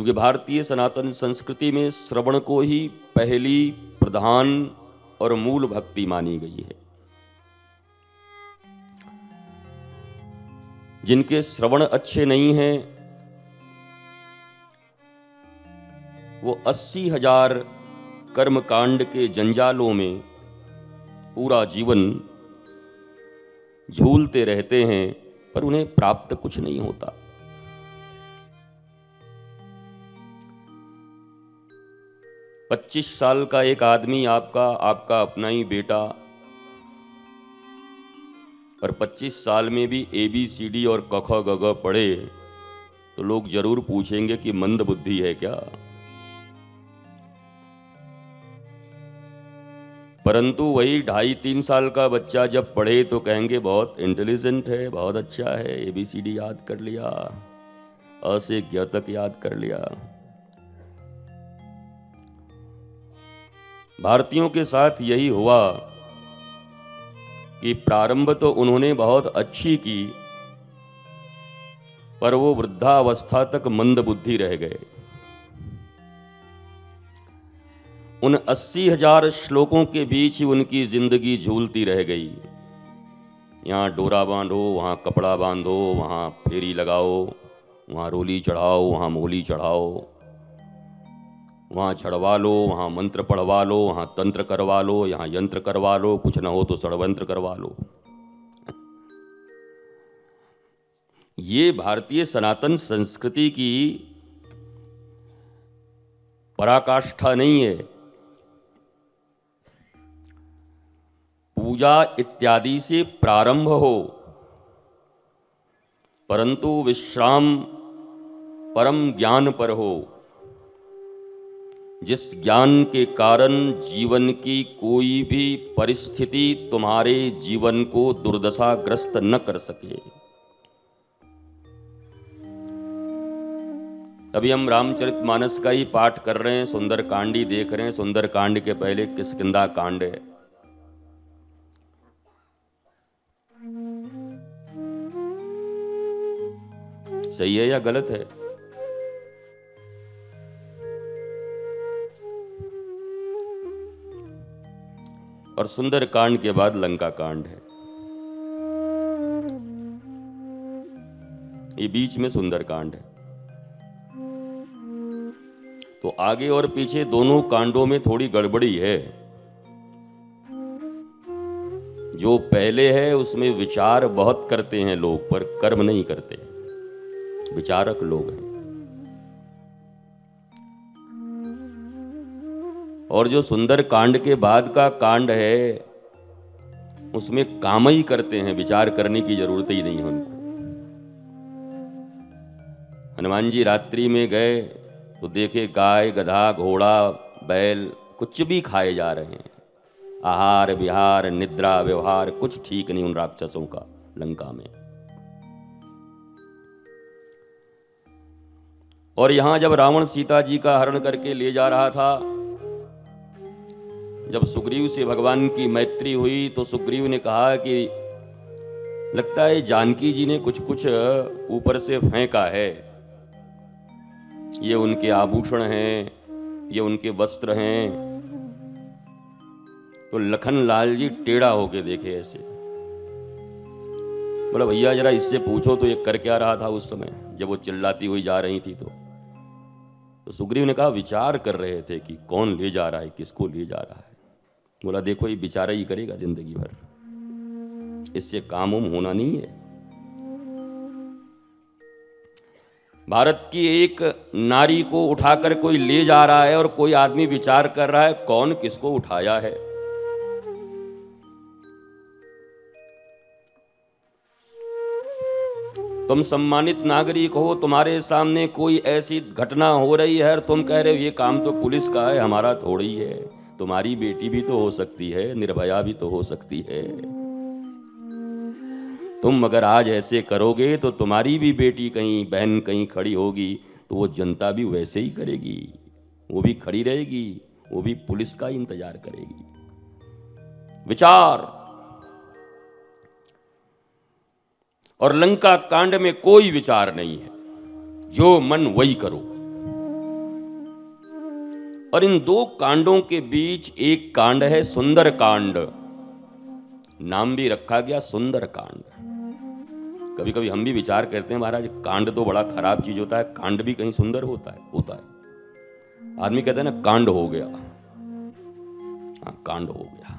क्योंकि भारतीय सनातन संस्कृति में श्रवण को ही पहली, प्रधान और मूल भक्ति मानी गई है। जिनके श्रवण अच्छे नहीं हैं वो 80,000 कर्मकांड के जंजालों में पूरा जीवन झूलते रहते हैं, पर उन्हें प्राप्त कुछ नहीं होता। पच्चीस साल का एक आदमी आपका अपना ही बेटा, और 25 साल में भी ABCD और क ख ग घ पढ़े तो लोग जरूर पूछेंगे कि मंद बुद्धि है क्या। परंतु वही 2.5-3 साल का बच्चा जब पढ़े तो कहेंगे बहुत इंटेलिजेंट है, बहुत अच्छा है, ABCD याद कर लिया, अ से ज्ञ तक याद कर लिया। भारतीयों के साथ यही हुआ कि प्रारंभ तो उन्होंने बहुत अच्छी की, पर वो वृद्धावस्था तक मंद बुद्धि रह गए। उन 80,000 श्लोकों के बीच ही उनकी जिंदगी झूलती रह गई। यहाँ डोरा बांधो, वहाँ कपड़ा बांधो, वहाँ फेरी लगाओ, वहाँ रोली चढ़ाओ, वहाँ मोली चढ़ाओ, वहाँ चढ़वा लो, वहाँ मंत्र पढ़वा लो, वहाँ तंत्र करवा लो, यहाँ यंत्र करवा लो, कुछ न हो तो षड्यंत्र करवा लो। ये भारतीय सनातन संस्कृति की पराकाष्ठा नहीं है। पूजा इत्यादि से प्रारंभ हो, परंतु विश्राम परम ज्ञान पर हो, जिस ज्ञान के कारण जीवन की कोई भी परिस्थिति तुम्हारे जीवन को दुर्दशाग्रस्त न कर सके। अभी हम रामचरितमानस का ही पाठ कर रहे हैं, सुंदरकांड ही देख रहे हैं। सुंदरकांड के पहले किष्किंधा कांड है। सही है या गलत है? और सुंदरकांड के बाद लंका कांड है। ये बीच में सुंदरकांड है। तो आगे और पीछे दोनों कांडों में थोड़ी गड़बड़ी है। जो पहले है उसमें विचार बहुत करते हैं लोग, पर कर्म नहीं करते। विचारक लोग हैं। और जो सुंदर कांड के बाद का कांड है उसमें काम ही करते हैं, विचार करने की जरूरत ही नहीं है उनको। हनुमान जी रात्रि में गए तो देखे गाय, गधा, घोड़ा, बैल कुछ भी खाए जा रहे हैं। आहार विहार, निद्रा, व्यवहार कुछ ठीक नहीं उन राक्षसों का लंका में। और यहां जब रावण सीता जी का हरण करके ले जा रहा था, जब सुग्रीव से भगवान की मैत्री हुई तो सुग्रीव ने कहा कि लगता है जानकी जी ने कुछ कुछ ऊपर से फेंका है। ये उनके आभूषण हैं, ये उनके वस्त्र हैं। तो लखन लाल जी टेढ़ा होके देखे ऐसे, बोला भैया जरा इससे पूछो तो ये कर क्या रहा था उस समय जब वो चिल्लाती हुई जा रही थी। तो सुग्रीव ने कहा विचार कर रहे थे कि कौन ले जा रहा है, किसको ले जा रहा है। बोला देखो ये विचार ही करेगा जिंदगी भर, इससे काम होना नहीं है। भारत की एक नारी को उठाकर कोई ले जा रहा है और कोई आदमी विचार कर रहा है कौन किसको उठाया है। तुम सम्मानित नागरिक हो, तुम्हारे सामने कोई ऐसी घटना हो रही है और तुम कह रहे हो ये काम तो पुलिस का है, हमारा थोड़ी है। तुम्हारी बेटी भी तो हो सकती है, निर्भया भी तो हो सकती है। तुम अगर आज ऐसे करोगे तो तुम्हारी भी बेटी कहीं, बहन कहीं खड़ी होगी तो वो जनता भी वैसे ही करेगी, वो भी खड़ी रहेगी, वो भी पुलिस का इंतजार करेगी। विचार। और लंका कांड में कोई विचार नहीं है, जो मन वही करो। और इन दो कांडों के बीच एक कांड है सुंदर कांड, नाम भी रखा गया सुंदर कांड। कभी कभी हम भी विचार करते हैं महाराज कांड तो बड़ा खराब चीज होता है, कांड भी कहीं सुंदर होता है। आदमी कहता है ना कांड हो गया, हाँ कांड हो गया,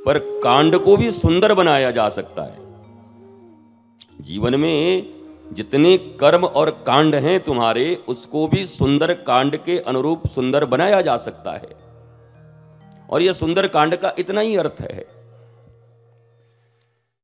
पर कांड को भी सुंदर बनाया जा सकता है। जीवन में जितने कर्म और कांड हैं तुम्हारे, उसको भी सुंदर कांड के अनुरूप सुंदर बनाया जा सकता है। और यह सुंदर कांड का इतना ही अर्थ है